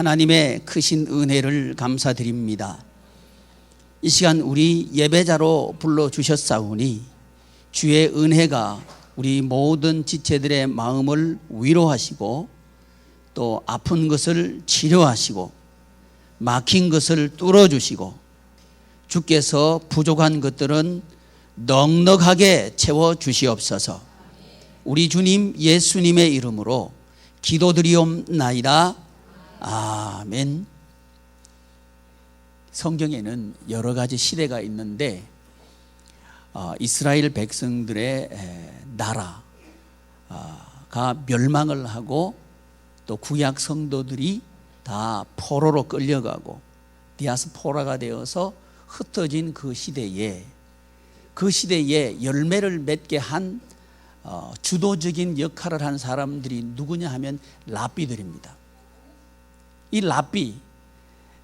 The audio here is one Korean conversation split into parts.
하나님의 크신 은혜를 감사드립니다. 이 시간 우리 예배자로 불러주셨사오니 주의 은혜가 우리 모든 지체들의 마음을 위로하시고 또 아픈 것을 치료하시고 막힌 것을 뚫어주시고 주께서 부족한 것들은 넉넉하게 채워주시옵소서. 우리 주님 예수님의 이름으로 기도드리옵나이다. 아멘. 성경에는 여러 가지 시대가 있는데 이스라엘 백성들의 나라가 멸망을 하고 또 구약 성도들이 다 포로로 끌려가고 디아스포라가 되어서 흩어진 그 시대에 열매를 맺게 한 주도적인 역할을 한 사람들이 누구냐 하면 랍비들입니다. 이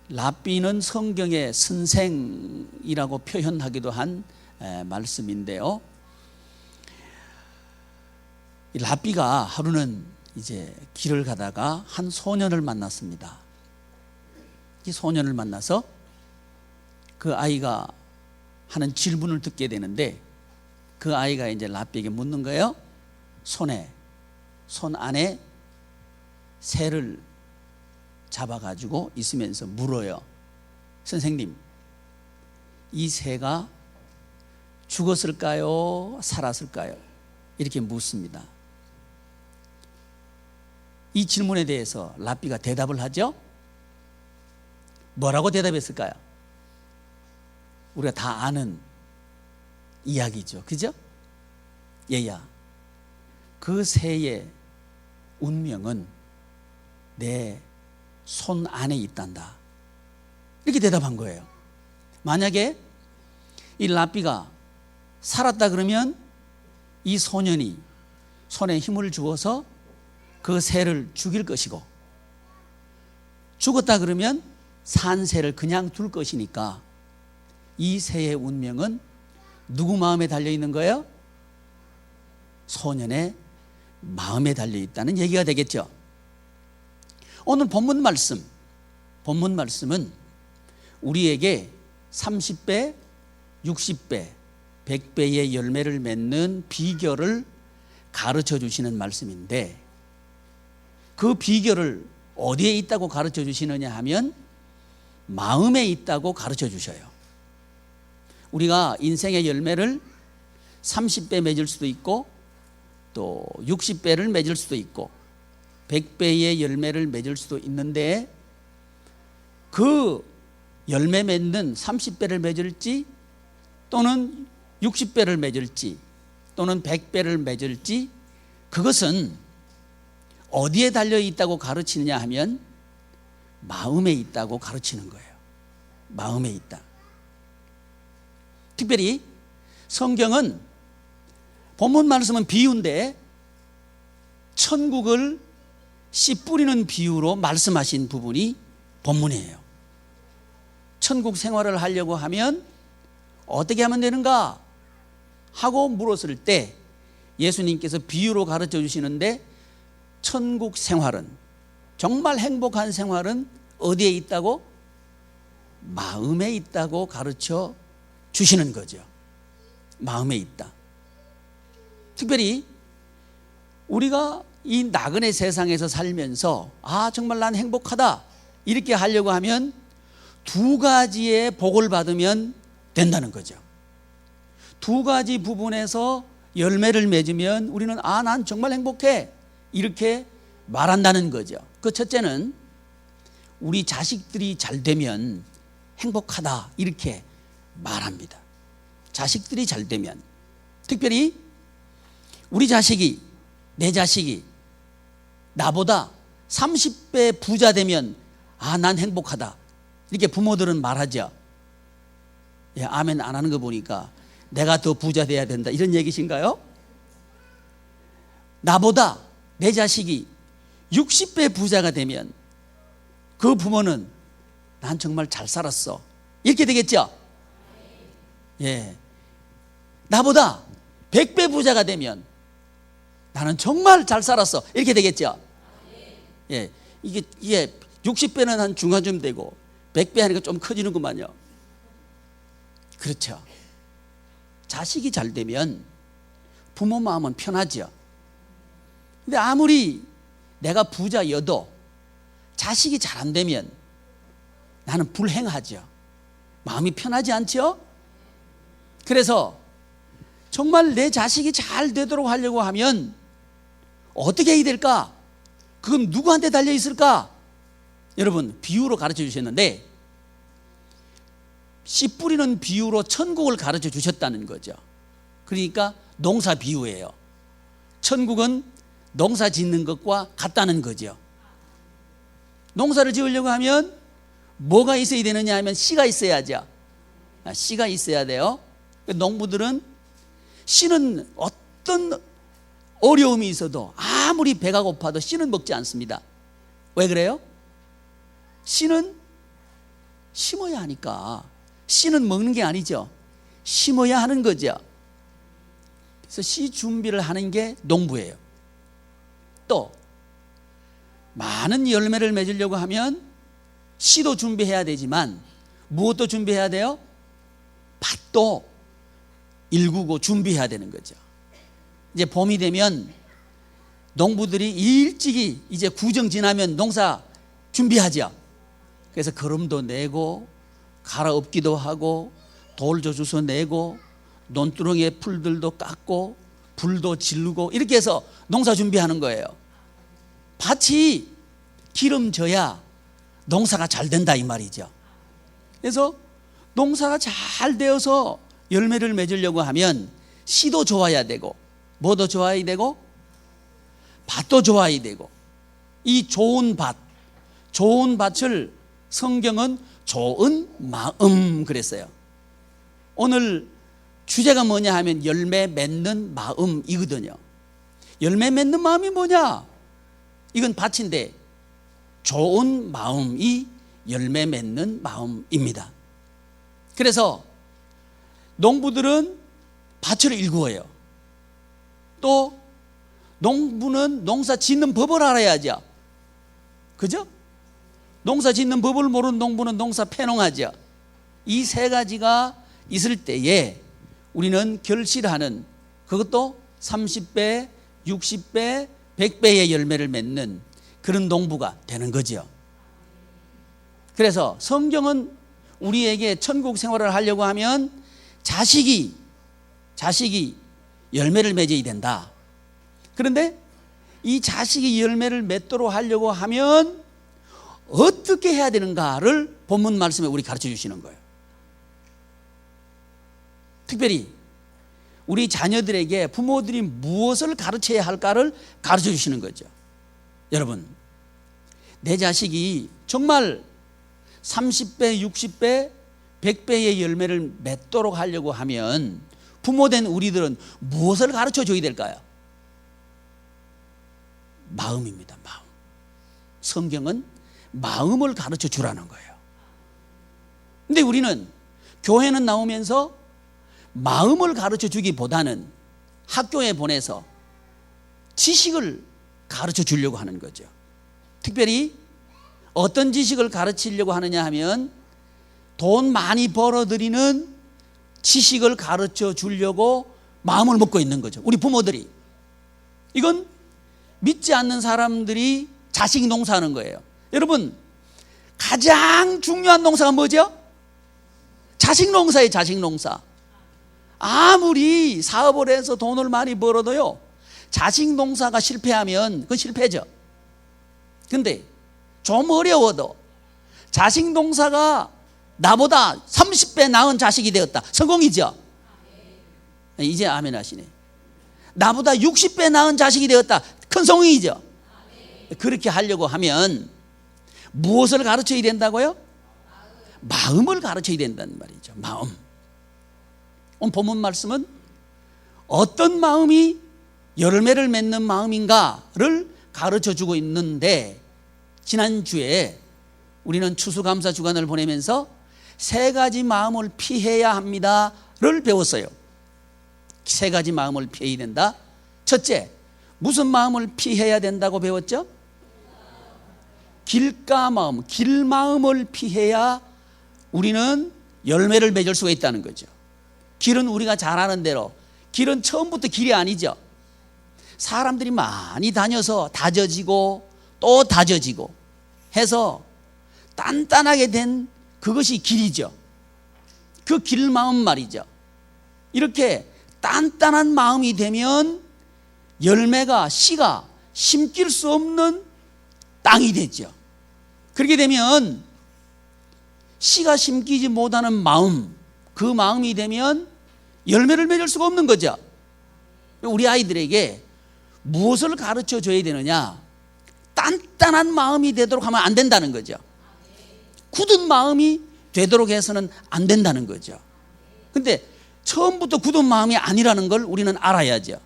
랍비는 성경의 선생이라고 표현하기도 한 말씀인데요. 이 랍비가 하루는 이제 길을 가다가 한 소년을 만났습니다. 이 소년을 만나서 그 아이가 하는 질문을 듣게 되는데 그 아이가 이제 랍비에게 묻는 거예요. 손 안에 새를 잡아가지고 있으면서 물어요. 선생님, 이 새가 죽었을까요? 살았을까요? 이렇게 묻습니다. 이 질문에 대해서 랍비가 대답을 하죠. 뭐라고 대답했을까요? 우리가 다 아는 이야기죠. 그죠? 얘야, 그 새의 운명은 내 손 안에 있단다. 이렇게 대답한 거예요. 만약에 이 랍비가 살았다 그러면 이 소년이 손에 힘을 주어서 그 새를 죽일 것이고, 죽었다 그러면 산 새를 그냥 둘 것이니까 이 새의 운명은 누구 마음에 달려 있는 거예요? 소년의 마음에 달려 있다는 얘기가 되겠죠. 오늘 본문 말씀은 우리에게 30배, 60배, 100배의 열매를 맺는 비결을 가르쳐 주시는 말씀인데, 그 비결을 어디에 있다고 가르쳐 주시느냐 하면 마음에 있다고 가르쳐 주셔요. 우리가 인생의 열매를 30배 맺을 수도 있고 또 60배를 맺을 수도 있고 100배의 열매를 맺을 수도 있는데, 그 열매 맺는 30배를 맺을지 또는 60배를 맺을지 또는 100배를 맺을지, 그것은 어디에 달려 있다고 가르치느냐 하면 마음에 있다고 가르치는 거예요. 마음에 있다. 특별히 성경은 본문 말씀은 비유인데 천국을 씨 뿌리는 비유로 말씀하신 부분이 본문이에요. 천국 생활을 하려고 하면 어떻게 하면 되는가 하고 물었을 때 예수님께서 비유로 가르쳐 주시는데, 천국 생활은, 정말 행복한 생활은 어디에 있다고? 마음에 있다고 가르쳐 주시는 거죠. 마음에 있다. 특별히 우리가 이 나그네 세상에서 살면서 정말 난 행복하다 이렇게 하려고 하면 두 가지의 복을 받으면 된다는 거죠. 두 가지 부분에서 열매를 맺으면 우리는 난 정말 행복해 이렇게 말한다는 거죠. 그 첫째는 우리 자식들이 잘 되면 행복하다 이렇게 말합니다. 자식들이 잘 되면, 특별히 우리 자식이, 내 자식이 나보다 30배 부자 되면 난 행복하다 이렇게 부모들은 말하죠. 아멘 안 하는 거 보니까 내가 더 부자 돼야 된다 이런 얘기신가요? 나보다 내 자식이 60배 부자가 되면 그 부모는 난 정말 잘 살았어 이렇게 되겠죠. 나보다 100배 부자가 되면 나는 정말 잘 살았어 이렇게 되겠죠. 이게 60배는 한 중간쯤 되고 100배 하니까 좀 커지는구만요. 그렇죠. 자식이 잘 되면 부모 마음은 편하죠. 근데 아무리 내가 부자여도 자식이 잘 안 되면 나는 불행하죠. 마음이 편하지 않죠? 그래서 정말 내 자식이 잘 되도록 하려고 하면 어떻게 해야 될까? 그건 누구한테 달려 있을까? 여러분, 비유로 가르쳐 주셨는데 씨 뿌리는 비유로 천국을 가르쳐 주셨다는 거죠. 그러니까 농사 비유예요. 천국은 농사 짓는 것과 같다는 거죠. 농사를 지으려고 하면 뭐가 있어야 되느냐 하면 씨가 있어야죠. 씨가 있어야 돼요. 농부들은 씨는 어떤 어려움이 있어도 아무리 배가 고파도 씨는 먹지 않습니다. 왜 그래요? 씨는 심어야 하니까. 씨는 먹는 게 아니죠. 심어야 하는 거죠. 그래서 씨 준비를 하는 게 농부예요. 또 많은 열매를 맺으려고 하면 씨도 준비해야 되지만 무엇도 준비해야 돼요? 밭도 일구고 준비해야 되는 거죠. 이제 봄이 되면 농부들이 일찍이 이제 구정 지나면 농사 준비하죠. 그래서 거름도 내고 갈아엎기도 하고 돌조 주워 내고 논두렁에 풀들도 깎고 불도 지르고 이렇게 해서 농사 준비하는 거예요. 밭이 기름져야 농사가 잘 된다 이 말이죠. 그래서 농사가 잘 되어서 열매를 맺으려고 하면 씨도 좋아야 되고 뭐도 좋아야 되고 밭도 좋아야 되고 이 좋은 밭을 성경은 좋은 마음 그랬어요. 오늘 주제가 뭐냐 하면 열매 맺는 마음이거든요. 열매 맺는 마음이 뭐냐? 이건 밭인데 좋은 마음이 열매 맺는 마음입니다. 그래서 농부들은 밭을 일구어요. 또 농부는 농사 짓는 법을 알아야죠. 그죠? 농사 짓는 법을 모르는 농부는 농사 패농하죠. 이 세 가지가 있을 때에 우리는 결실하는, 그것도 30배, 60배, 100배의 열매를 맺는 그런 농부가 되는 거죠. 그래서 성경은 우리에게 천국 생활을 하려고 하면 자식이 열매를 맺어야 된다. 그런데 이 자식이 열매를 맺도록 하려고 하면 어떻게 해야 되는가를 본문 말씀에 우리 가르쳐 주시는 거예요. 특별히 우리 자녀들에게 부모들이 무엇을 가르쳐야 할까를 가르쳐 주시는 거죠. 여러분, 내 자식이 정말 30배, 60배, 100배의 열매를 맺도록 하려고 하면 부모된 우리들은 무엇을 가르쳐 줘야 될까요? 마음입니다. 마음. 성경은 마음을 가르쳐 주라는 거예요. 근데 우리는 교회는 나오면서 마음을 가르쳐 주기보다는 학교에 보내서 지식을 가르쳐 주려고 하는 거죠. 특별히 어떤 지식을 가르치려고 하느냐 하면 돈 많이 벌어들이는 지식을 가르쳐 주려고 마음을 먹고 있는 거죠. 우리 부모들이. 이건 믿지 않는 사람들이 자식 농사하는 거예요. 여러분, 가장 중요한 농사가 뭐죠? 자식 농사예요. 자식 농사. 아무리 사업을 해서 돈을 많이 벌어도요, 자식 농사가 실패하면 그건 실패죠. 근데 좀 어려워도 자식 농사가 나보다 30배 나은 자식이 되었다. 성공이죠. 이제 아멘 하시네. 나보다 60배 나은 자식이 되었다. 큰 성공이죠. 그렇게 하려고 하면 무엇을 가르쳐야 된다고요? 마음을 가르쳐야 된다는 말이죠. 마음. 오늘 본문 말씀은 어떤 마음이 열매를 맺는 마음인가를 가르쳐 주고 있는데, 지난주에 우리는 추수감사 주간을 보내면서 세 가지 마음을 피해야 합니다를 배웠어요. 세 가지 마음을 피해야 된다. 첫째, 무슨 마음을 피해야 된다고 배웠죠? 길가 마음, 길 마음을 피해야 우리는 열매를 맺을 수가 있다는 거죠. 길은 우리가 잘 아는 대로 길은 처음부터 길이 아니죠. 사람들이 많이 다녀서 다져지고 또 다져지고 해서 단단하게 된 그것이 길이죠. 그 길 마음 말이죠. 이렇게 단단한 마음이 되면 열매가, 씨가 심길 수 없는 땅이 되죠. 그렇게 되면 씨가 심기지 못하는 마음, 그 마음이 되면 열매를 맺을 수가 없는 거죠. 우리 아이들에게 무엇을 가르쳐 줘야 되느냐? 단단한 마음이 되도록 하면 안 된다는 거죠. 굳은 마음이 되도록 해서는 안 된다는 거죠. 근데 처음부터 굳은 마음이 아니라는 걸 우리는 알아야죠.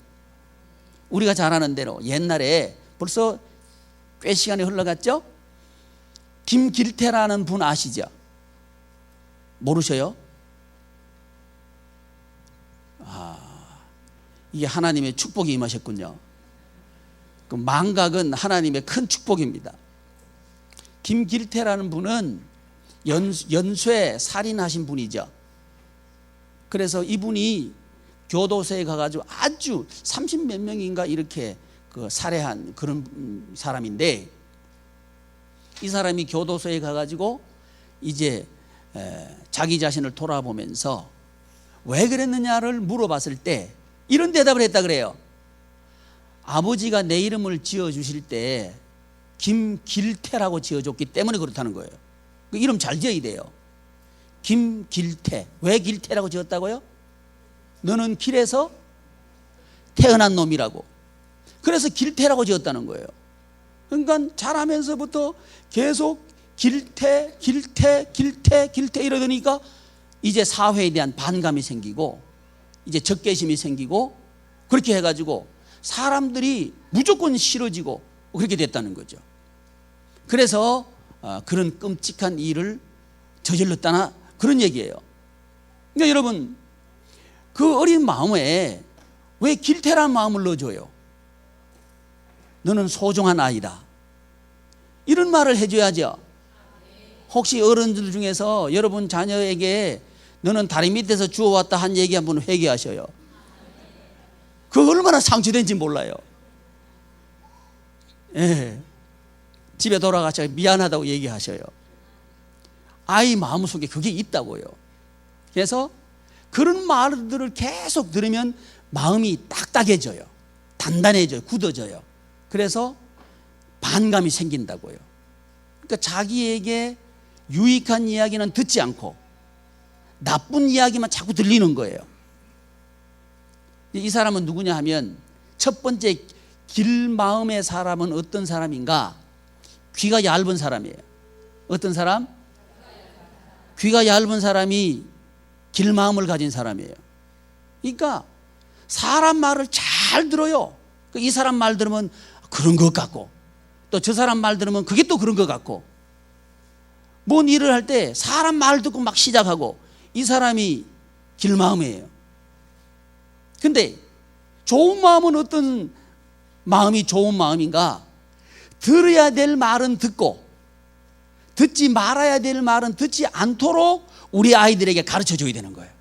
우리가 잘 아는 대로 옛날에 벌써 꽤 시간이 흘러갔죠? 김길태라는 분 아시죠? 모르셔요? 이게 하나님의 축복이 임하셨군요. 그 망각은 하나님의 큰 축복입니다. 김길태라는 분은 연쇄 살인하신 분이죠. 그래서 이분이 교도소에 가가지고 아주 30몇 명인가 이렇게 그 살해한 그런 사람인데, 이 사람이 교도소에 가가지고 이제 자기 자신을 돌아보면서 왜 그랬느냐를 물어봤을 때 이런 대답을 했다 그래요. 아버지가 내 이름을 지어주실 때 김길태라고 지어줬기 때문에 그렇다는 거예요. 그 이름 잘 지어야 돼요. 김길태. 왜 길태라고 지었다고요? 너는 길에서 태어난 놈이라고. 그래서 길태라고 지었다는 거예요. 그러니까 자라면서부터 계속 길태 이러더니까 이제 사회에 대한 반감이 생기고 이제 적개심이 생기고 그렇게 해가지고 사람들이 무조건 싫어지고 그렇게 됐다는 거죠. 그래서 그런 끔찍한 일을 저질렀다나 그런 얘기예요. 그러니까 여러분, 그 어린 마음에 왜 길태라는 마음을 넣어줘요? 너는 소중한 아이다, 이런 말을 해줘야죠. 혹시 어른들 중에서 여러분 자녀에게 너는 다리 밑에서 주워왔다 한 얘기 한번 회개하셔요. 그 얼마나 상처된지 몰라요. 예. 집에 돌아가서 미안하다고 얘기하셔요. 아이 마음속에 그게 있다고요. 그래서 그런 말들을 계속 들으면 마음이 딱딱해져요. 단단해져요. 굳어져요. 그래서 반감이 생긴다고요. 그러니까 자기에게 유익한 이야기는 듣지 않고 나쁜 이야기만 자꾸 들리는 거예요. 이 사람은 누구냐 하면, 첫 번째 길 마음의 사람은 어떤 사람인가? 귀가 얇은 사람이에요. 어떤 사람? 귀가 얇은 사람이 길 마음을 가진 사람이에요. 그러니까 사람 말을 잘 들어요. 이 사람 말 들으면 그런 것 같고, 또 저 사람 말 들으면 그게 또 그런 것 같고, 뭔 일을 할 때 사람 말 듣고 막 시작하고, 이 사람이 길 마음이에요. 근데 좋은 마음은 어떤 마음이 좋은 마음인가? 들어야 될 말은 듣고 듣지 말아야 될 말은 듣지 않도록 우리 아이들에게 가르쳐 줘야 되는 거예요.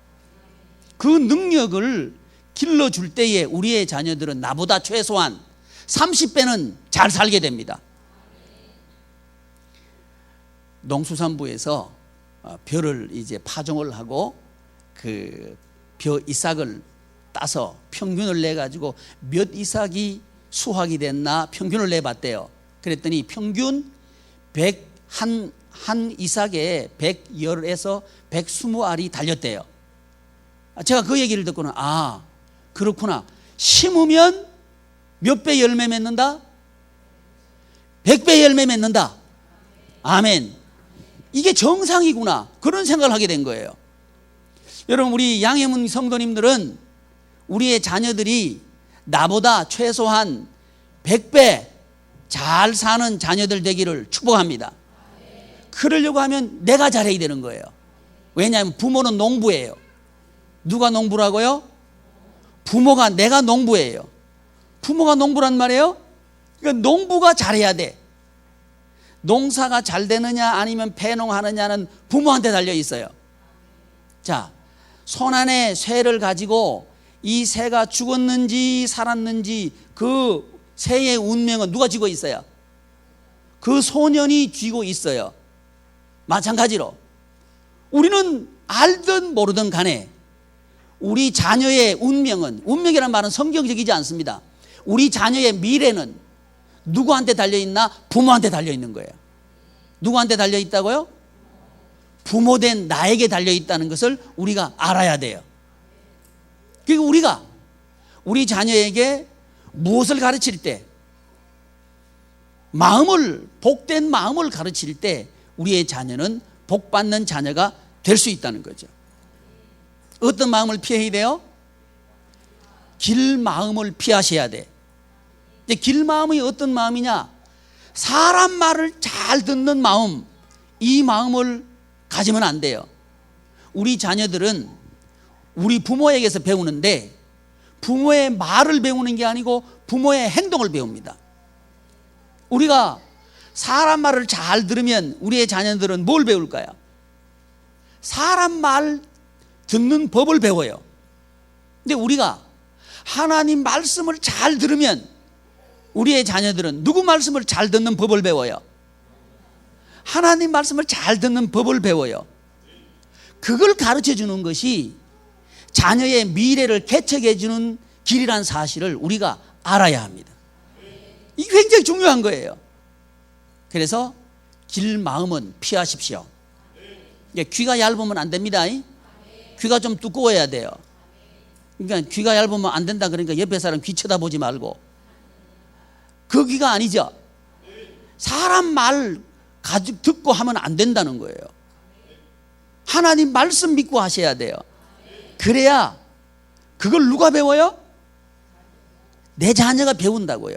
그 능력을 길러줄 때에 우리의 자녀들은 나보다 최소한 30배는 잘 살게 됩니다. 농수산부에서 벼를 이제 파종을 하고 그 벼 이삭을 따서 평균을 내가지고 몇 이삭이 수확이 됐나 평균을 내봤대요. 그랬더니 평균 한 이삭에 110에서 120알이 달렸대요. 제가 그 얘기를 듣고는 그렇구나. 심으면 몇 배 열매 맺는다? 100배 열매 맺는다. 아멘. 이게 정상이구나, 그런 생각을 하게 된 거예요. 여러분, 우리 양해문 성도님들은 우리의 자녀들이 나보다 최소한 100배 잘 사는 자녀들 되기를 축복합니다. 그러려고 하면 내가 잘해야 되는 거예요. 왜냐하면 부모는 농부예요. 누가 농부라고요? 부모가, 내가 농부예요. 부모가 농부란 말이에요. 그러니까 농부가 잘해야 돼. 농사가 잘 되느냐 아니면 폐농하느냐는 부모한테 달려 있어요. 자, 손안에 쇠를 가지고 이 새가 죽었는지 살았는지 그 새의 운명은 누가 쥐고 있어요? 그 소년이 쥐고 있어요. 마찬가지로 우리는 알든 모르든 간에 우리 자녀의 운명이라는 말은 성경적이지 않습니다. 우리 자녀의 미래는 누구한테 달려있나? 부모한테 달려있는 거예요. 누구한테 달려있다고요? 부모된 나에게 달려있다는 것을 우리가 알아야 돼요. 그리고 우리가 우리 자녀에게 무엇을 가르칠 때, 복된 마음을 가르칠 때 우리의 자녀는 복받는 자녀가 될 수 있다는 거죠. 어떤 마음을 피해야 돼요? 길 마음을 피하셔야 돼. 길 마음이 어떤 마음이냐? 사람 말을 잘 듣는 마음, 이 마음을 가지면 안 돼요. 우리 자녀들은 우리 부모에게서 배우는데 부모의 말을 배우는 게 아니고 부모의 행동을 배웁니다. 우리가 사람 말을 잘 들으면 우리의 자녀들은 뭘 배울까요? 사람 말 듣는 법을 배워요. 근데 우리가 하나님 말씀을 잘 들으면 우리의 자녀들은 누구 말씀을 잘 듣는 법을 배워요? 하나님 말씀을 잘 듣는 법을 배워요. 그걸 가르쳐 주는 것이 자녀의 미래를 개척해 주는 길이라는 사실을 우리가 알아야 합니다. 이게 굉장히 중요한 거예요. 그래서 길 마음은 피하십시오. 귀가 얇으면 안 됩니다. 귀가 좀 두꺼워야 돼요. 그러니까 귀가 얇으면 안 된다 그러니까 옆에 사람 귀 쳐다보지 말고, 그 귀가 아니죠. 사람 말 가지고 듣고 하면 안 된다는 거예요. 하나님 말씀 믿고 하셔야 돼요. 그래야 그걸 누가 배워요? 내 자녀가 배운다고요.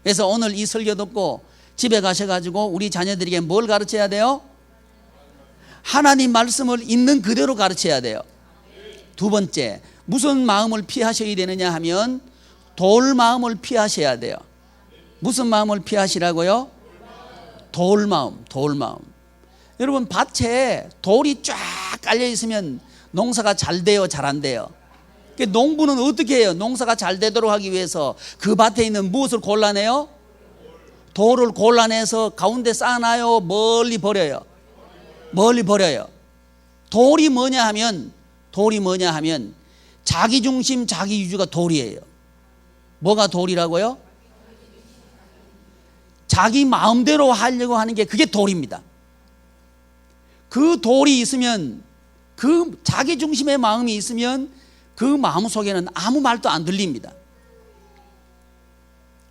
그래서 오늘 이 설교 듣고 집에 가셔가지고 우리 자녀들에게 뭘 가르쳐야 돼요? 하나님 말씀을 있는 그대로 가르쳐야 돼요. 두 번째, 무슨 마음을 피하셔야 되느냐 하면 돌 마음을 피하셔야 돼요. 무슨 마음을 피하시라고요? 돌 마음. 여러분, 밭에 돌이 쫙 깔려 있으면 농사가 잘 돼요, 잘 안 돼요? 농부는 어떻게 해요? 농사가 잘 되도록 하기 위해서 그 밭에 있는 무엇을 골라내요? 돌을 골라내서 가운데 쌓아놔요? 멀리 버려요? 돌이 뭐냐 하면 자기 중심, 자기 위주가 돌이에요. 뭐가 돌이라고요? 자기 마음대로 하려고 하는 게 그게 돌입니다. 그 돌이 있으면, 그 자기 중심의 마음이 있으면 그 마음 속에는 아무 말도 안 들립니다.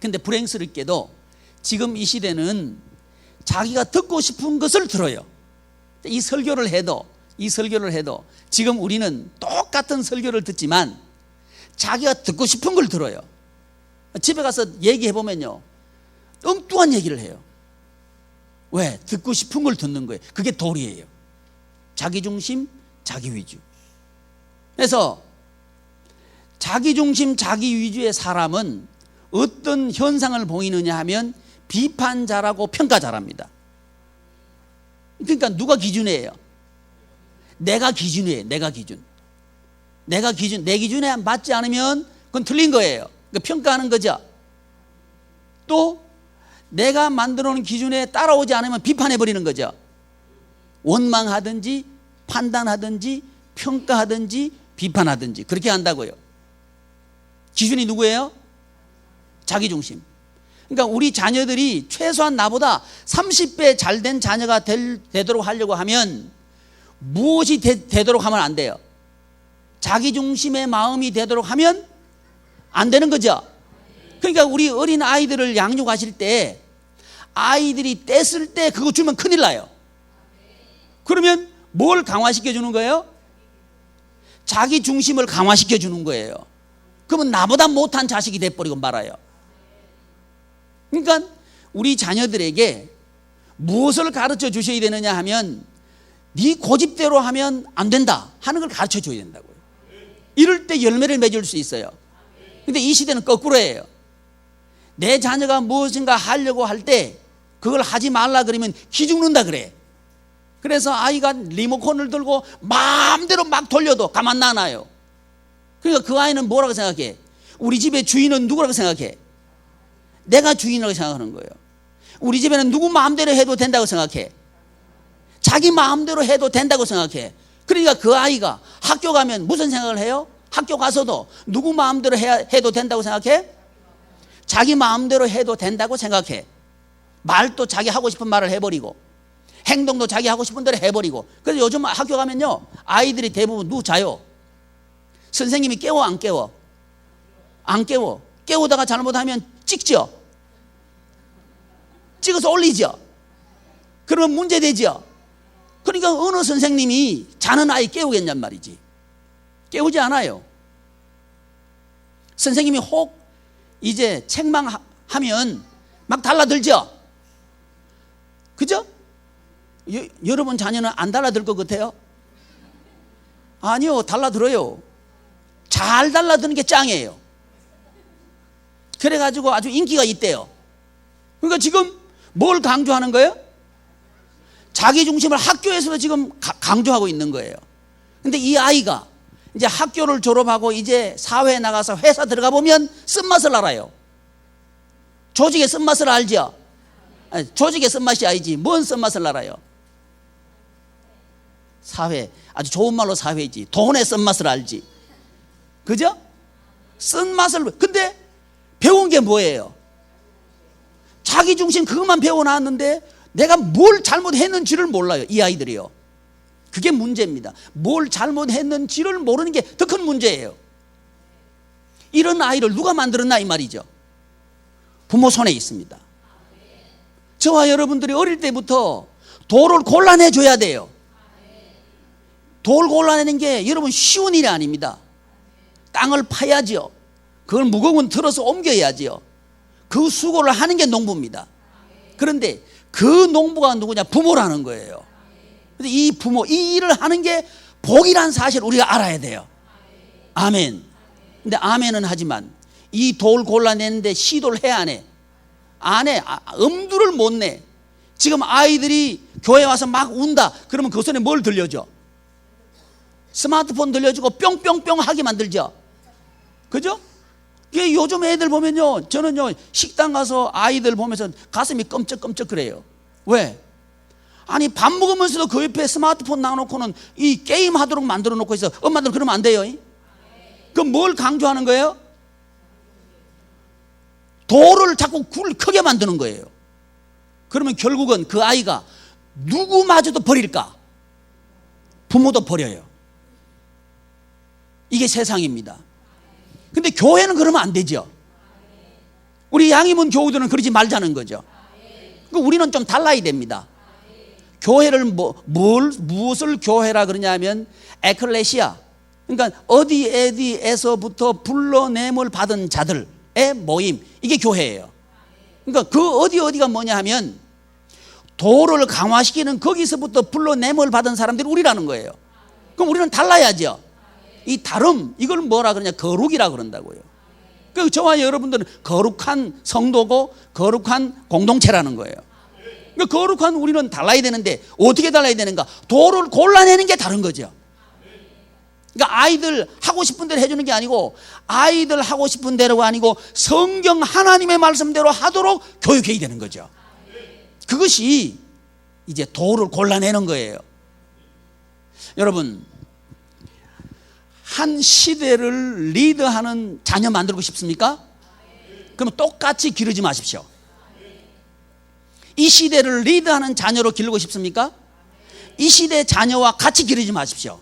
근데 불행스럽게도 지금 이 시대는 자기가 듣고 싶은 것을 들어요. 이 설교를 해도 지금 우리는 똑같은 설교를 듣지만 자기가 듣고 싶은 걸 들어요. 집에 가서 얘기해 보면요, 엉뚱한 얘기를 해요. 왜? 듣고 싶은 걸 듣는 거예요. 그게 돌이에요. 자기 중심, 자기 위주. 그래서 자기 중심, 자기 위주의 사람은 어떤 현상을 보이느냐 하면 비판자라고 평가자랍니다. 그러니까 누가 기준이에요? 내가 기준이에요. 내가 기준. 내 기준에 맞지 않으면 그건 틀린 거예요. 그러니까 평가하는 거죠. 또 내가 만들어 놓은 기준에 따라오지 않으면 비판해버리는 거죠. 원망하든지 판단하든지 평가하든지 비판하든지 그렇게 한다고요. 기준이 누구예요? 자기 중심. 그러니까 우리 자녀들이 최소한 나보다 30배 잘된 자녀가 되도록 하려고 하면 무엇이 되도록 하면 안 돼요? 자기 중심의 마음이 되도록 하면 안 되는 거죠. 그러니까 우리 어린 아이들을 양육하실 때 아이들이 뗐을 때 그거 주면 큰일 나요. 그러면 뭘 강화시켜 주는 거예요? 자기 중심을 강화시켜 주는 거예요. 그러면 나보다 못한 자식이 돼버리고 말아요. 그러니까 우리 자녀들에게 무엇을 가르쳐 주셔야 되느냐 하면 네 고집대로 하면 안 된다 하는 걸 가르쳐 줘야 된다고요. 이럴 때 열매를 맺을 수 있어요. 근데 이 시대는 거꾸로예요. 내 자녀가 무엇인가 하려고 할 때 그걸 하지 말라 그러면 기죽는다 그래. 그래서 아이가 리모컨을 들고 마음대로 막 돌려도 가만 안 놔요. 그러니까 그 아이는 뭐라고 생각해? 우리 집의 주인은 누구라고 생각해? 내가 주인이라고 생각하는 거예요. 우리 집에는 누구 마음대로 해도 된다고 생각해. 자기 마음대로 해도 된다고 생각해. 그러니까 그 아이가 학교 가면 무슨 생각을 해요? 학교 가서도 누구 마음대로 해도 된다고 생각해? 자기 마음대로 해도 된다고 생각해. 말도 자기 하고 싶은 말을 해버리고 행동도 자기 하고 싶은 대로 해버리고. 그래서 요즘 학교 가면요, 아이들이 대부분 누구 자요? 선생님이 깨워 안 깨워? 안 깨워. 깨우다가 잘못하면 찍죠. 찍어서 올리죠. 그러면 문제되죠. 그러니까 어느 선생님이 자는 아이 깨우겠냔 말이지. 깨우지 않아요. 선생님이 혹 이제 책망하면 막 달라들죠. 그죠? 여러분 자녀는 안 달라들 것 같아요? 아니요, 달라들어요. 잘 달라드는 게 짱이에요. 그래가지고 아주 인기가 있대요. 그러니까 지금 뭘 강조하는 거예요? 자기 중심을 학교에서도 지금 강조하고 있는 거예요. 근데 이 아이가 이제 학교를 졸업하고 이제 사회에 나가서 회사 들어가 보면 쓴맛을 알아요. 조직의 쓴맛을 알죠? 아니, 조직의 쓴맛이 아니지. 뭔 쓴맛을 알아요? 사회, 아주 좋은 말로 사회지. 돈의 쓴맛을 알지. 그죠? 쓴맛을. 근데 배운 게 뭐예요? 자기 중심 그것만 배워놨는데 내가 뭘 잘못했는지를 몰라요. 이 아이들이요. 그게 문제입니다. 뭘 잘못했는지를 모르는 게 더 큰 문제예요. 이런 아이를 누가 만들었나 이 말이죠. 부모 손에 있습니다. 저와 여러분들이 어릴 때부터 돌을 골라내줘야 돼요. 돌 골라내는 게 여러분 쉬운 일이 아닙니다. 땅을 파야지요. 그걸 무거운 틀어서 옮겨야지요. 그 수고를 하는 게 농부입니다. 그런데 그 농부가 누구냐? 부모라는 거예요. 근데 이 부모, 이 일을 하는 게 복이라는 사실을 우리가 알아야 돼요. 아멘. 근데 아멘은 하지만 이 돌 골라내는데 시도를 해 안 해? 안 해. 엄두를 못 내. 지금 아이들이 교회 와서 막 운다. 그러면 그 손에 뭘 들려줘? 스마트폰 들려주고 뿅뿅뿅 하게 만들죠. 그죠? 요즘 애들 보면요, 저는요 식당 가서 아이들 보면서 가슴이 끔쩍끔쩍 그래요. 왜? 아니 밥 먹으면서도 그 옆에 스마트폰 놔놓고는 이 게임 하도록 만들어 놓고 있어. 엄마들 그러면 안 돼요. 그럼 뭘 강조하는 거예요? 돌을 자꾸 크게 만드는 거예요. 그러면 결국은 그 아이가 누구마저도 버릴까? 부모도 버려요. 이게 세상입니다. 근데 교회는 그러면 안 되죠. 우리 양희문 교우들은 그러지 말자는 거죠. 그러니까 우리는 좀 달라야 됩니다. 교회를 무엇을 교회라 그러냐면 에클레시아, 그러니까 어디에서부터 불러냄을 받은 자들의 모임, 이게 교회예요. 그러니까 그 어디가 뭐냐 하면 도를 강화시키는 거기서부터 불러냄을 받은 사람들이 우리라는 거예요. 그럼 우리는 달라야죠. 이 다름, 이걸 뭐라 그러냐? 거룩이라 그런다고요. 그 저와 여러분들은 거룩한 성도고 거룩한 공동체라는 거예요. 그 거룩한 우리는 달라야 되는데 어떻게 달라야 되는가? 도를 골라내는 게 다른 거죠. 그러니까 아이들 하고 싶은 대로 해주는 게 아니고 아이들 하고 싶은 대로가 아니고 성경 하나님의 말씀대로 하도록 교육해야 되는 거죠. 그것이 이제 도를 골라내는 거예요. 여러분, 한 시대를 리드하는 자녀 만들고 싶습니까? 그럼 똑같이 기르지 마십시오. 이 시대를 리드하는 자녀로 기르고 싶습니까? 이 시대 자녀와 같이 기르지 마십시오.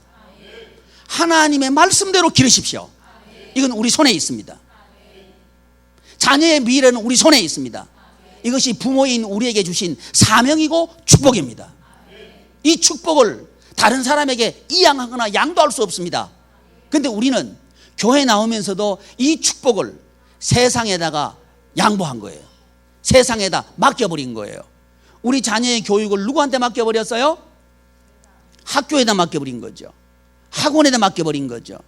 하나님의 말씀대로 기르십시오. 이건 우리 손에 있습니다. 자녀의 미래는 우리 손에 있습니다. 이것이 부모인 우리에게 주신 사명이고 축복입니다. 이 축복을 다른 사람에게 이양하거나 양도할 수 없습니다. 근데 우리는 교회 나오면서도 이 축복을 세상에다가 양보한 거예요. 세상에다 맡겨버린 거예요. 우리 자녀의 교육을 누구한테 맡겨버렸어요? 학교에다 맡겨버린 거죠. 학원에다 맡겨버린 거죠.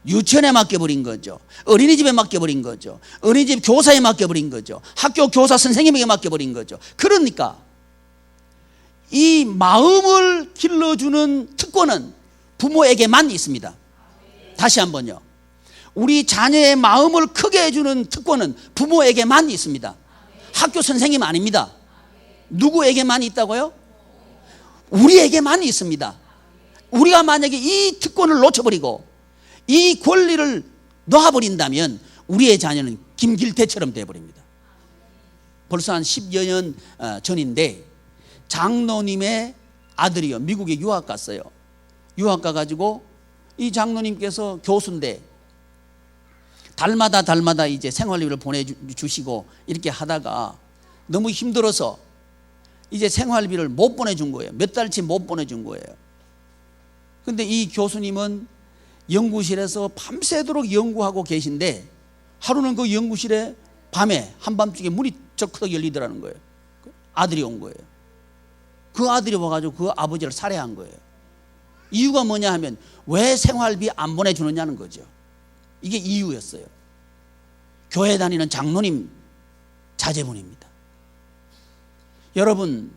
유치원에 맡겨버린 거죠. 어린이집에 맡겨버린 거죠. 어린이집 교사에 맡겨버린 거죠. 학교 교사 선생님에게 맡겨버린 거죠. 그러니까 이 마음을 길러주는 특권은 부모에게만 있습니다. 다시 한번요. 우리 자녀의 마음을 크게 해주는 특권은 부모에게만 있습니다. 학교 선생님 아닙니다. 누구에게만 있다고요? 우리에게만 있습니다. 우리가 만약에 이 특권을 놓쳐버리고 이 권리를 놓아버린다면 우리의 자녀는 김길태처럼 되어버립니다. 벌써 한 10여 년 전인데 장로님의 아들이요, 미국에 유학 갔어요. 유학 가가지고 이 장로님께서 교수인데 달마다 이제 생활비를 보내주시고 이렇게 하다가 너무 힘들어서 이제 생활비를 못 보내준 거예요. 몇 달치 못 보내준 거예요. 근데 이 교수님은 연구실에서 밤새도록 연구하고 계신데 하루는 그 연구실에 밤에 한밤중에 문이 쩍 열리더라는 거예요. 아들이 온 거예요. 그 아들이 와가지고 그 아버지를 살해한 거예요. 이유가 뭐냐 하면 왜 생활비 안 보내주느냐는 거죠. 이게 이유였어요. 교회 다니는 장로님 자제분입니다. 여러분,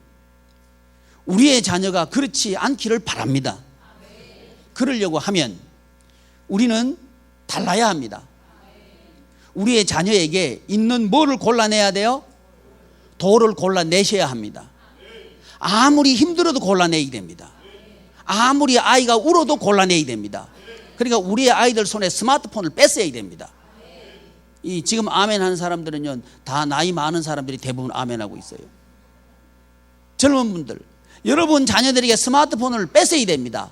우리의 자녀가 그렇지 않기를 바랍니다. 그러려고 하면 우리는 달라야 합니다. 우리의 자녀에게 있는 뭐를 골라내야 돼요? 도를 골라내셔야 합니다. 아무리 힘들어도 골라내야 됩니다. 아무리 아이가 울어도 골라내야 됩니다. 그러니까 우리의 아이들 손에 스마트폰을 뺏어야 됩니다. 이 지금 아멘 하는 사람들은요, 다 나이 많은 사람들이 대부분 아멘 하고 있어요. 젊은 분들, 여러분 자녀들에게 스마트폰을 뺏어야 됩니다.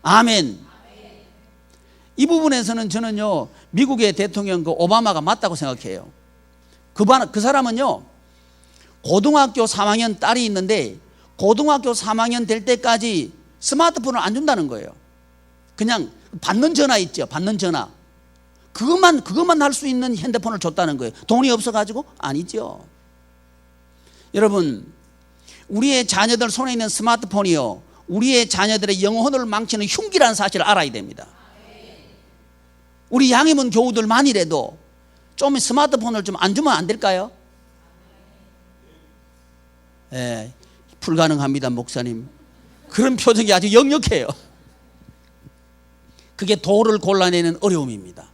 아멘. 이 부분에서는 저는요, 미국의 대통령 그 오바마가 맞다고 생각해요. 그 사람은요, 고등학교 3학년 딸이 있는데 고등학교 3학년 될 때까지 스마트폰을 안 준다는 거예요. 그냥 받는 전화 있죠. 받는 전화. 그것만 할 수 있는 핸드폰을 줬다는 거예요. 돈이 없어가지고? 아니죠. 여러분, 우리의 자녀들 손에 있는 스마트폰이요, 우리의 자녀들의 영혼을 망치는 흉기라는 사실을 알아야 됩니다. 우리 양희문 교우들만이라도 좀 스마트폰을 좀 안 주면 안 될까요? 예, 불가능합니다, 목사님. 그런 표정이 아주 역력해요. 그게 도를 골라내는 어려움입니다.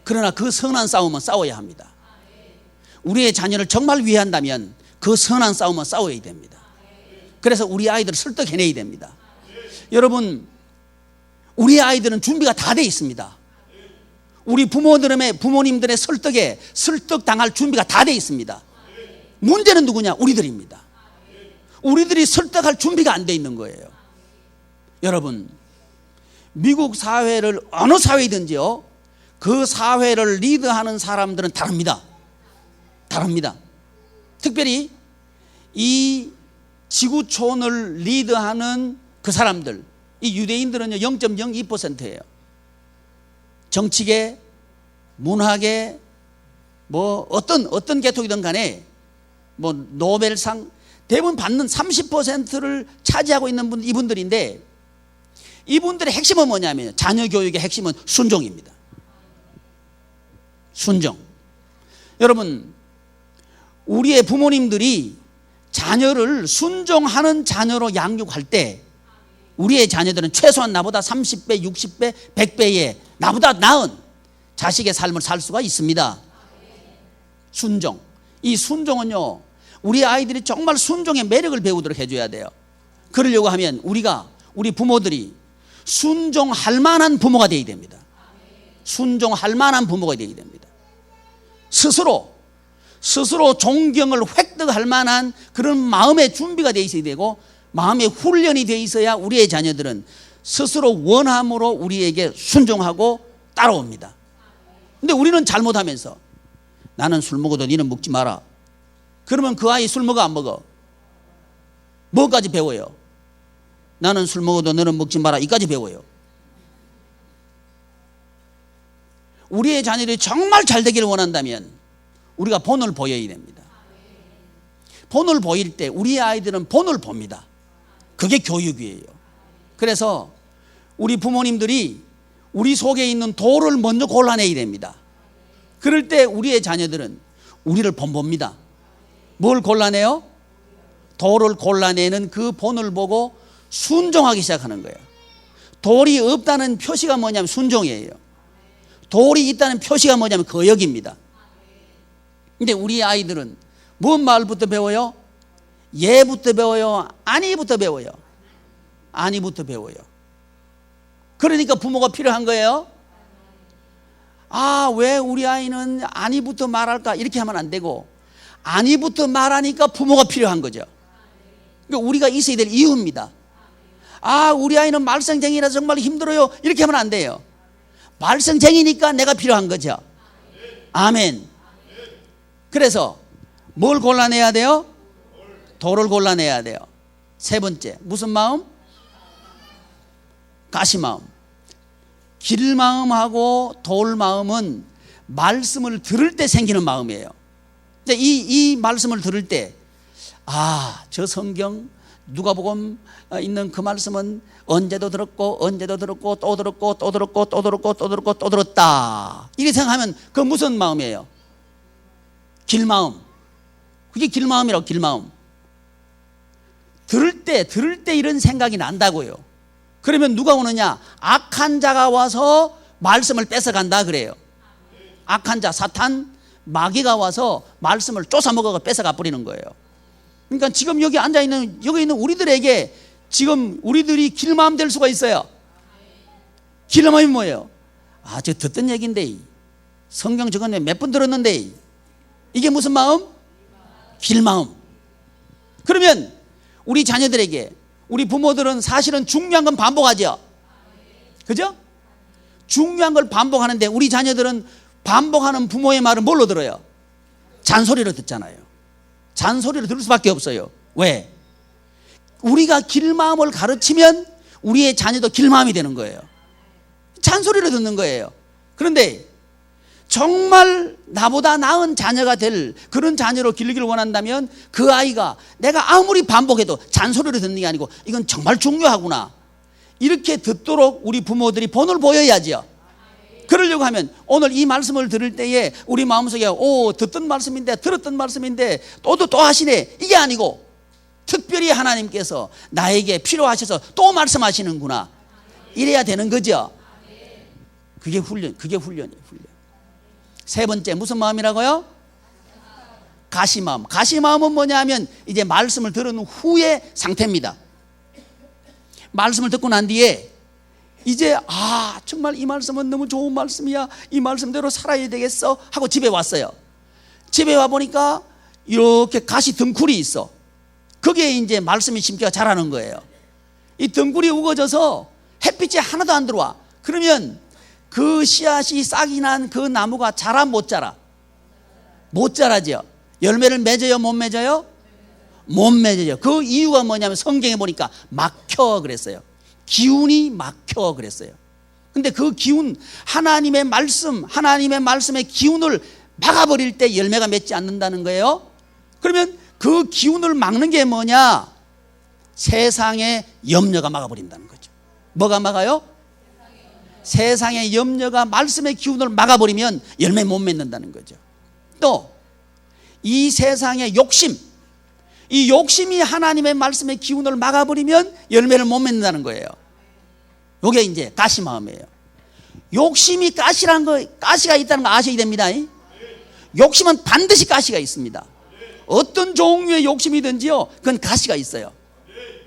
그러나 그 선한 싸움은 싸워야 합니다. 우리의 자녀를 정말 위한다면 그 선한 싸움은 싸워야 됩니다. 그래서 우리 아이들을 설득해내야 됩니다. 여러분, 우리 아이들은 준비가 다 돼 있습니다. 우리 부모님들의 설득에 설득당할 준비가 다 돼 있습니다. 문제는 누구냐? 우리들입니다. 우리들이 설득할 준비가 안 돼 있는 거예요. 여러분, 미국 사회를 어느 사회든지요, 그 사회를 리드하는 사람들은 다릅니다. 다릅니다. 특별히 이 지구촌을 리드하는 그 사람들, 이 유대인들은요 0.02%예요. 정치계, 문화계, 뭐 어떤 계통이든 간에 뭐 노벨상 대부분 받는 30%를 차지하고 있는 이분들인데, 이분들의 핵심은 뭐냐면, 자녀 교육의 핵심은 순종입니다. 순종. 여러분, 우리의 부모님들이 자녀를 순종하는 자녀로 양육할 때 우리의 자녀들은 최소한 나보다 30배, 60배, 100배의 나보다 나은 자식의 삶을 살 수가 있습니다. 순종. 이 순종은요, 우리 아이들이 정말 순종의 매력을 배우도록 해줘야 돼요. 그러려고 하면 우리 부모들이 순종할 만한 부모가 되어야 됩니다. 순종할 만한 부모가 되어야 됩니다. 스스로 존경을 획득할 만한 그런 마음의 준비가 되어 있어야 되고, 마음의 훈련이 되어 있어야 우리의 자녀들은 스스로 원함으로 우리에게 순종하고 따라옵니다. 근데 우리는 잘못하면서 나는 술 먹어도 너는 먹지 마라. 그러면 그 아이 술 먹어 안 먹어? 뭐까지 배워요? 나는 술 먹어도 너는 먹지 마라, 이까지 배워요. 우리의 자녀들이 정말 잘 되기를 원한다면 우리가 본을 보여야 됩니다. 본을 보일 때 우리 아이들은 본을 봅니다. 그게 교육이에요. 그래서 우리 부모님들이 우리 속에 있는 도를 먼저 골라내야 됩니다. 그럴 때 우리의 자녀들은 우리를 본봅니다. 뭘 골라내요? 돌을 골라내는 그 본을 보고 순종하기 시작하는 거예요. 돌이 없다는 표시가 뭐냐면 순종이에요. 돌이 있다는 표시가 뭐냐면 거역입니다. 근데 우리 아이들은 뭔 말부터 배워요? 예부터 배워요? 아니부터 배워요? 아니부터 배워요. 그러니까 부모가 필요한 거예요. 아, 왜 우리 아이는 아니부터 말할까? 이렇게 하면 안 되고 아니부터 말하니까 부모가 필요한 거죠. 그러니까 우리가 있어야 될 이유입니다. 아, 우리 아이는 말썽쟁이라서 정말 힘들어요. 이렇게 하면 안 돼요. 말썽쟁이니까 내가 필요한 거죠. 아멘. 그래서 뭘 골라내야 돼요? 돌을 골라내야 돼요. 세 번째, 무슨 마음? 가시마음. 길마음하고 돌마음은 말씀을 들을 때 생기는 마음이에요. 이 말씀을 들을 때, 아, 저 성경 누가복음 있는 그 말씀은 언제도 들었고 언제도 들었고 또 들었고 또 들었고 또 들었고 또 들었고 또 들었다, 이렇게 생각하면 그 무슨 마음이에요? 길마음. 그게 길마음이라고. 길마음. 들을 때 이런 생각이 난다고요. 그러면 누가 오느냐? 악한 자가 와서 말씀을 뺏어간다 그래요. 악한 자, 사탄, 마귀가 와서 말씀을 쫓아먹어가 뺏어가 버리는 거예요. 그러니까 지금 여기 앉아있는, 여기 있는 우리들에게 지금 우리들이 길마음 될 수가 있어요. 길마음이 뭐예요? 아, 저 듣던 얘기인데, 성경 저건 몇 번 들었는데, 이게 무슨 마음? 길마음. 그러면 우리 자녀들에게, 우리 부모들은 사실은 중요한 건 반복하죠. 그죠? 중요한 걸 반복하는데 우리 자녀들은 반복하는 부모의 말을 뭘로 들어요? 잔소리로 듣잖아요. 잔소리로 들을 수밖에 없어요. 왜? 우리가 길마음을 가르치면 우리의 자녀도 길마음이 되는 거예요. 잔소리로 듣는 거예요. 그런데 정말 나보다 나은 자녀가 될 그런 자녀로 기르기를 원한다면 그 아이가 내가 아무리 반복해도 잔소리로 듣는 게 아니고 이건 정말 중요하구나, 이렇게 듣도록 우리 부모들이 본을 보여야죠. 그러려고 하면 오늘 이 말씀을 들을 때에 우리 마음속에 듣던 말씀인데, 들었던 말씀인데 또 하시네, 이게 아니고 특별히 하나님께서 나에게 필요하셔서 또 말씀하시는구나, 이래야 되는 거죠. 그게 훈련이에요. 훈련. 세 번째, 무슨 마음이라고요? 가시마음. 가시마음은 뭐냐 하면 이제 말씀을 들은 후의 상태입니다. 말씀을 듣고 난 뒤에 이제 정말 이 말씀은 너무 좋은 말씀이야, 이 말씀대로 살아야 되겠어 하고 집에 왔어요. 집에 와 보니까 이렇게 가시 덩굴이 있어. 거기에 이제 말씀이 심기가 자라는 거예요. 이 덩굴이 우거져서 햇빛이 하나도 안 들어와. 그러면 그 씨앗이 싹이 난 그 나무가 자라 못 자라? 못 자라죠. 열매를 맺어요, 못 맺어요? 못 맺어요. 그 이유가 뭐냐면 성경에 보니까 막혀 그랬어요. 기운이 막혀 그랬어요. 근데 그 기운, 하나님의 말씀의 기운을 막아버릴 때 열매가 맺지 않는다는 거예요. 그러면 그 기운을 막는 게 뭐냐? 세상의 염려가 막아버린다는 거죠. 뭐가 막아요? 세상의 염려가 말씀의 기운을 막아버리면 열매 못 맺는다는 거죠. 또 이 세상의 욕심, 이 욕심이 하나님의 말씀의 기운을 막아버리면 열매를 못 맺는다는 거예요. 이게 이제 가시마음이에요. 욕심이 가시가 있다는 거 아셔야 됩니다. 욕심은 반드시 가시가 있습니다. 어떤 종류의 욕심이든지요, 그건 가시가 있어요.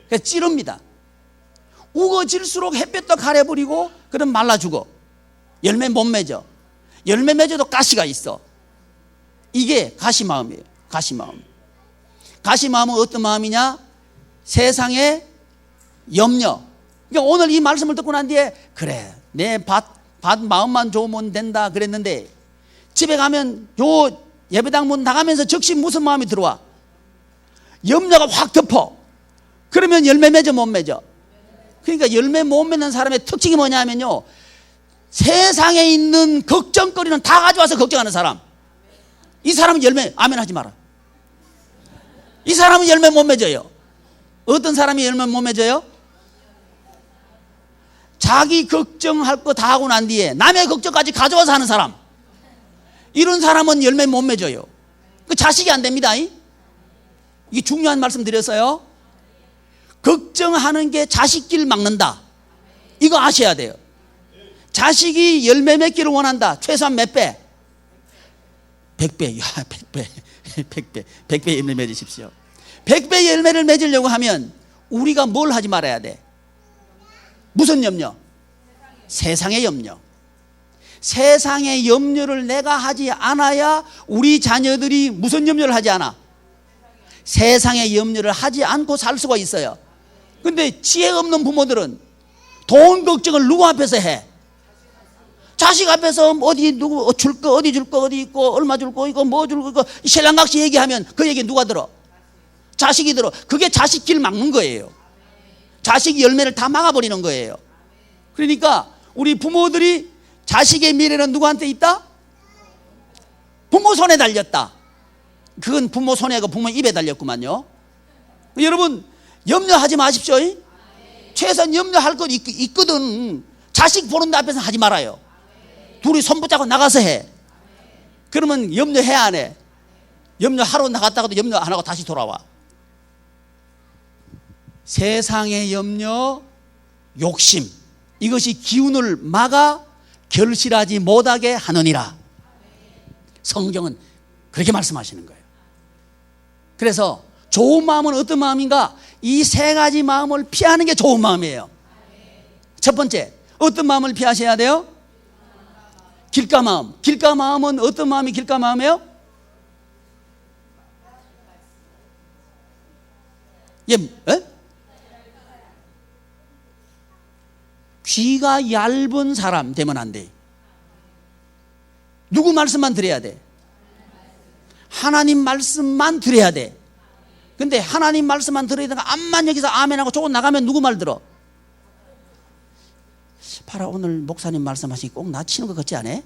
그래서 찌릅니다. 우거질수록 햇볕도 가려버리고 그럼 말라 죽어. 열매 못 맺어. 열매 맺어도 가시가 있어. 이게 가시마음이에요. 가시마음. 가시마음은 어떤 마음이냐? 세상의 염려. 그러니까 오늘 이 말씀을 듣고 난 뒤에 그래, 내 밭 마음만 좋으면 된다 그랬는데 집에 가면 요 예배당 문 나가면서 즉시 무슨 마음이 들어와? 염려가 확 덮어. 그러면 열매 맺어 못 맺어? 그러니까 열매 못 맺는 사람의 특징이 뭐냐면요, 세상에 있는 걱정거리는 다 가져와서 걱정하는 사람. 이 사람은 열매, 아멘 하지 마라. 이 사람은 열매 못 맺어요. 어떤 사람이 열매 못 맺어요? 자기 걱정할 거 다 하고 난 뒤에 남의 걱정까지 가져와서 하는 사람. 이런 사람은 열매 못 맺어요. 그 자식이 안 됩니다. 이게 중요한 말씀 드렸어요. 걱정하는 게 자식 길 막는다. 이거 아셔야 돼요. 자식이 열매 맺기를 원한다. 최소한 몇 배? 100배. 야, 100배. 100배. 100배 열매 맺으십시오. 100배 열매를 맺으려고 하면 우리가 뭘 하지 말아야 돼? 무슨 염려? 세상의 염려. 세상의 염려를 내가 하지 않아야 우리 자녀들이 무슨 염려를 하지 않아? 세상의 염려를 하지 않고 살 수가 있어요. 근데 지혜 없는 부모들은 돈 걱정을 누구 앞에서 해? 자식 앞에서 어디 누구 줄 거 어디 줄 거 어디 있고 얼마 줄 거 이거 뭐 줄 거 신랑각시 얘기하면 그 얘기 누가 들어? 자식이 들어. 그게 자식 길 막는 거예요. 자식 열매를 다 막아버리는 거예요. 그러니까 우리 부모들이 자식의 미래는 누구한테 있다? 부모 손에 달렸다. 그건 부모 손에 그 부모 입에 달렸구만요. 여러분 염려하지 마십시오. 최소한 염려할 것 있거든. 자식 보는 데 앞에서 하지 말아요. 둘이 손 붙잡고 나가서 해. 그러면 염려해 안 해? 염려하러 나갔다가도 염려 안 하고 다시 돌아와. 세상의 염려, 욕심, 이것이 기운을 막아 결실하지 못하게 하느니라. 성경은 그렇게 말씀하시는 거예요. 그래서 좋은 마음은 어떤 마음인가? 이 세 가지 마음을 피하는 게 좋은 마음이에요. 첫 번째, 어떤 마음을 피하셔야 돼요? 길가 마음. 길가 마음은 어떤 마음이 길가 마음이에요? 귀가 얇은 사람 되면 안 돼. 누구 말씀만 들어야 돼? 하나님 말씀만 들어야 돼. 근데 하나님 말씀만 들어야 되니까 암만 여기서 아멘하고 조금 나가면 누구 말 들어? 봐라, 오늘 목사님 말씀하시니 꼭 나 치는 것 같지 않아?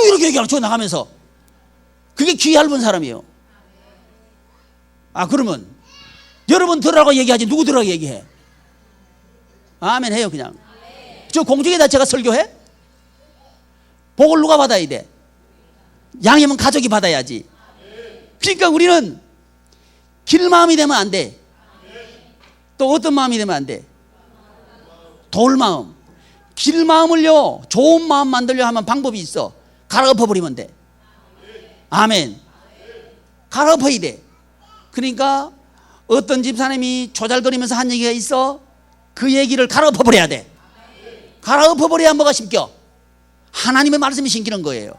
이렇게 얘기하고 저 나가면서. 그게 귀 얇은 사람이에요. 그러면 여러분 들으라고 얘기하지 누구 들으라고 얘기해? 아멘 해요 그냥. 저 공중에다 제가 설교해? 복을 누가 받아야 돼? 양이면 가족이 받아야지. 그러니까 우리는 길 마음이 되면 안 돼. 또 어떤 마음이 되면 안 돼? 돌 마음. 길 마음을요 좋은 마음 만들려 하면 방법이 있어. 갈아엎어 버리면 돼. 아멘. 갈아엎어야 돼. 그러니까 어떤 집사님이 조잘거리면서 한 얘기가 있어. 그 얘기를 갈아엎어 버려야 돼. 갈아엎어 버려야 뭐가 심겨? 하나님의 말씀이 심기는 거예요.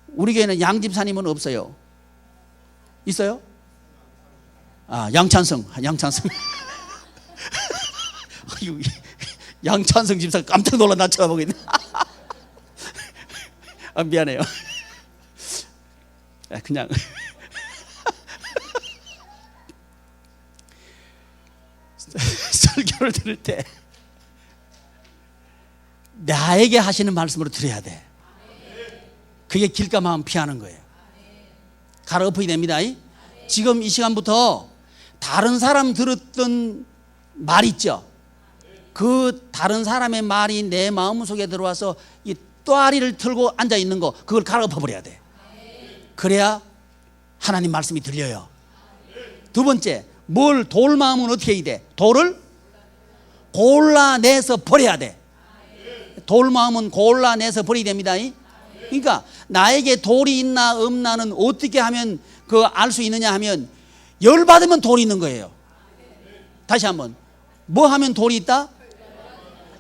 우리 교회는 양집사님은 없어요. 있어요? 양찬성. 양찬성 집사 깜짝 놀라 나 쳐다보고 있네. 미안해요. 그냥 설교를 들을 때 나에게 하시는 말씀으로 들어야 돼. 그게 길가 마음 피하는 거예요. 갈아엎어야 됩니다. 지금 이 시간부터 다른 사람 들었던 말 있죠. 그 다른 사람의 말이 내 마음속에 들어와서 이 또아리를 틀고 앉아 있는 거, 그걸 갈아엎어 버려야 돼. 그래야 하나님 말씀이 들려요. 두 번째, 돌 마음은 어떻게 해야 돼? 돌을 골라내서 버려야 돼. 돌 마음은 골라내서 버려야 됩니다. 그러니까 나에게 돌이 있나 없나는 어떻게 하면 그 알 수 있느냐 하면 열받으면 돌이 있는 거예요. 다시 한번, 뭐 하면 돌이 있다?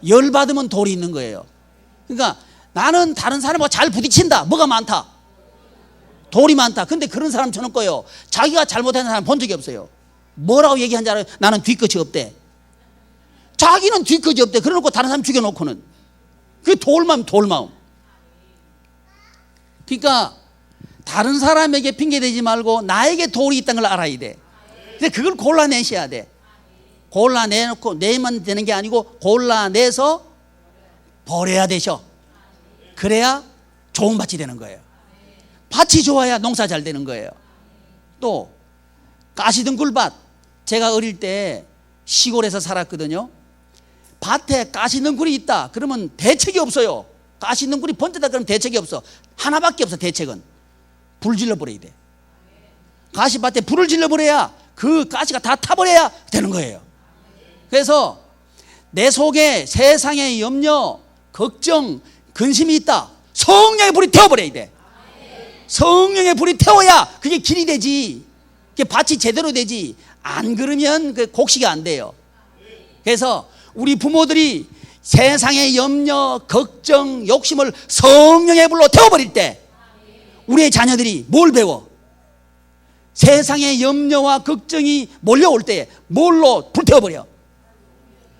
열받으면 돌이 있는 거예요. 그러니까 나는 다른 사람하고 잘 부딪힌다. 뭐가 많다? 돌이 많다. 근데 그런 사람 저는 거요, 자기가 잘못한 사람 본 적이 없어요. 뭐라고 얘기한 줄 알아요? 나는 뒤끝이 없대. 자기는 뒤끝이 없대. 그래놓고 다른 사람 죽여놓고는. 그게 돌마음. 그러니까 다른 사람에게 핑계대지 말고 나에게 돌이 있다는 걸 알아야 돼. 근데 그걸 골라내셔야 돼. 골라내놓고 내면 되는 게 아니고 골라내서 버려야 되셔. 그래야 좋은 밭이 되는 거예요. 밭이 좋아야 농사 잘 되는 거예요. 또 가시등굴밭, 제가 어릴 때 시골에서 살았거든요. 밭에 가시등굴이 있다 그러면 대책이 없어요. 가시등굴이 번졌다 그러면 대책이 없어. 하나밖에 없어. 대책은 불질러 버려야 돼. 가시밭에 불을 질러버려야 그 가시가 다 타버려야 되는 거예요. 그래서 내 속에 세상의 염려, 걱정, 근심이 있다. 성령의 불이 태워버려야 돼. 성령의 불이 태워야 그게 길이 되지. 그게 밭이 제대로 되지. 안 그러면 그 곡식이 안 돼요. 그래서 우리 부모들이 세상의 염려, 걱정, 욕심을 성령의 불로 태워버릴 때 우리의 자녀들이 뭘 배워? 세상의 염려와 걱정이 몰려올 때 뭘로 불태워버려?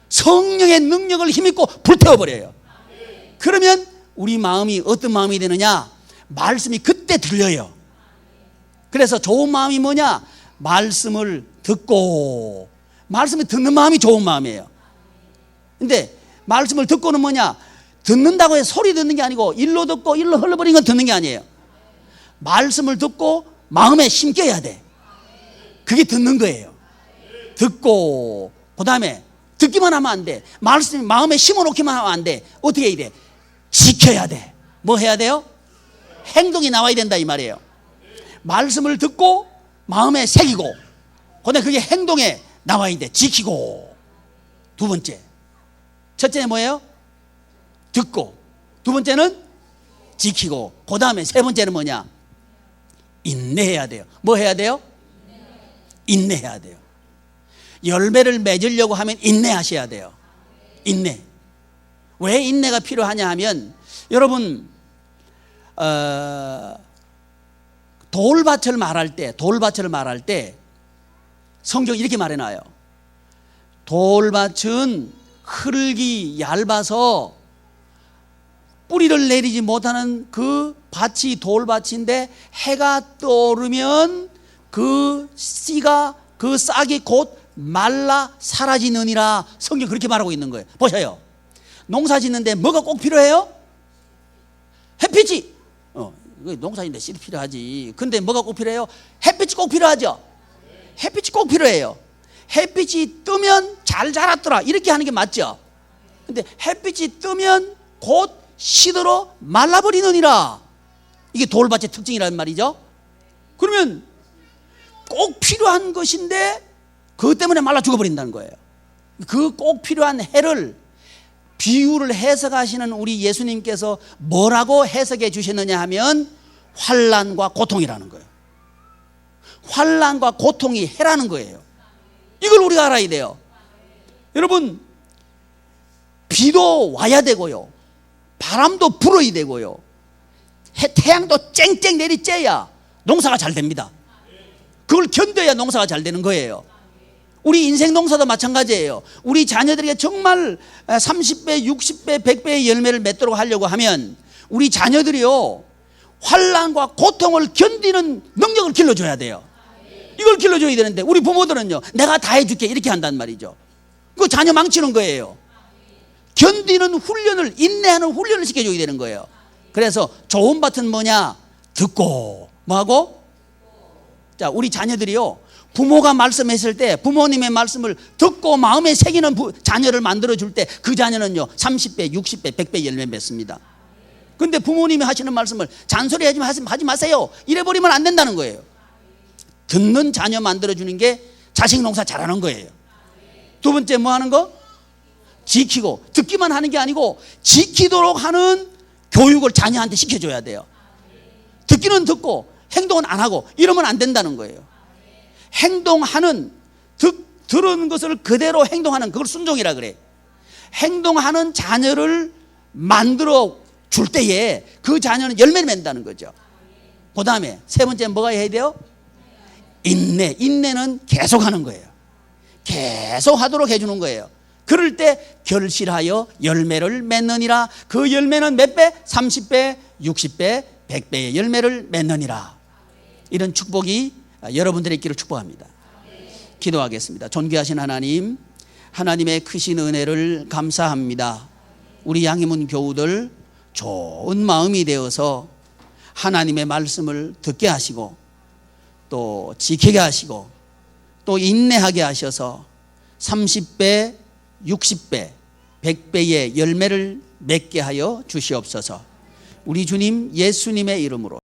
성령의 능력을 힘입고 불태워버려요. 그러면 우리 마음이 어떤 마음이 되느냐? 말씀이 그때 들려요. 그래서 좋은 마음이 뭐냐? 말씀을 듣고, 말씀을 듣는 마음이 좋은 마음이에요. 근데 말씀을 듣고는 뭐냐? 듣는다고 해서 소리 듣는 게 아니고 일로 듣고 일로 흘러버리는 건 듣는 게 아니에요. 말씀을 듣고 마음에 심겨야 돼. 그게 듣는 거예요. 듣고, 그 다음에 듣기만 하면 안 돼. 말씀이 마음에 심어놓기만 하면 안 돼. 어떻게 해야 돼? 지켜야 돼. 뭐 해야 돼요? 행동이 나와야 된다 이 말이에요. 말씀을 듣고 마음에 새기고, 그다음에 그게 행동에 나와야 돼. 지키고. 두 번째, 첫째는 뭐예요? 듣고. 두 번째는 지키고. 그 다음에 세 번째는 뭐냐? 인내해야 돼요. 뭐 해야 돼요? 인내해야 돼요. 열매를 맺으려고 하면 인내하셔야 돼요. 인내. 왜 인내가 필요하냐 하면, 여러분 돌밭을 말할 때 성경이 이렇게 말해놔요. 돌밭은 흙이 얇아서 뿌리를 내리지 못하는 그 밭이 돌밭인데, 해가 떠오르면 그 씨가, 그 싹이 곧 말라 사라지느니라. 성경 그렇게 말하고 있는 거예요. 보셔요. 농사 짓는데 뭐가 꼭 필요해요? 햇빛이. 농사 짓는데 씨도 필요하지. 근데 뭐가 꼭 필요해요? 햇빛이 꼭 필요하죠. 햇빛이 꼭 필요해요. 햇빛이 뜨면 잘 자랐더라, 이렇게 하는 게 맞죠. 근데 햇빛이 뜨면 곧 시들어 말라버리느니라. 이게 돌밭의 특징이란 말이죠. 그러면 꼭 필요한 것인데 그것 때문에 말라 죽어버린다는 거예요. 그 꼭 필요한 해를 비유를 해석하시는 우리 예수님께서 뭐라고 해석해 주셨느냐 하면, 환난과 고통이라는 거예요. 환난과 고통이 해라는 거예요. 이걸 우리가 알아야 돼요. 여러분, 비도 와야 되고요, 바람도 불어야 되고요, 태양도 쨍쨍 내리쬐야 농사가 잘 됩니다. 그걸 견뎌야 농사가 잘 되는 거예요. 우리 인생 농사도 마찬가지예요. 우리 자녀들에게 정말 30배, 60배, 100배의 열매를 맺도록 하려고 하면 우리 자녀들이요, 환난과 고통을 견디는 능력을 길러줘야 돼요. 이걸 길러줘야 되는데 우리 부모들은요, 내가 다 해줄게 이렇게 한단 말이죠. 그 자녀 망치는 거예요. 견디는 훈련을, 인내하는 훈련을 시켜줘야 되는 거예요. 그래서 좋은 밭은 뭐냐? 듣고. 뭐하고? 자, 우리 자녀들이요, 부모가 말씀했을 때 부모님의 말씀을 듣고 마음에 새기는 자녀를 만들어줄 때 그 자녀는요 30배, 60배, 100배 열매 맺습니다. 근데 부모님이 하시는 말씀을 잔소리 하지 마세요, 이래버리면 안 된다는 거예요. 듣는 자녀 만들어주는 게 자식 농사 잘하는 거예요. 두 번째 뭐 하는 거? 지키고. 듣기만 하는 게 아니고 지키도록 하는 교육을 자녀한테 시켜줘야 돼요. 듣기는 듣고 행동은 안 하고 이러면 안 된다는 거예요. 행동하는, 들은 것을 그대로 행동하는, 그걸 순종이라 그래. 행동하는 자녀를 만들어 줄 때에 그 자녀는 열매를 맺는다는 거죠. 그 다음에 세 번째 뭐가 해야 돼요? 인내. 인내는 계속하는 거예요. 계속 하도록 해주는 거예요. 그럴 때 결실하여 열매를 맺느니라. 그 열매는 몇 배? 30배, 60배, 100배의 열매를 맺느니라. 이런 축복이 여러분들의 있기를 축복합니다. 기도하겠습니다. 존귀하신 하나님, 하나님의 크신 은혜를 감사합니다. 우리 양희문 교우들 좋은 마음이 되어서 하나님의 말씀을 듣게 하시고 또 지키게 하시고 또 인내하게 하셔서 30배, 60배, 100배의 열매를 맺게 하여 주시옵소서. 우리 주님 예수님의 이름으로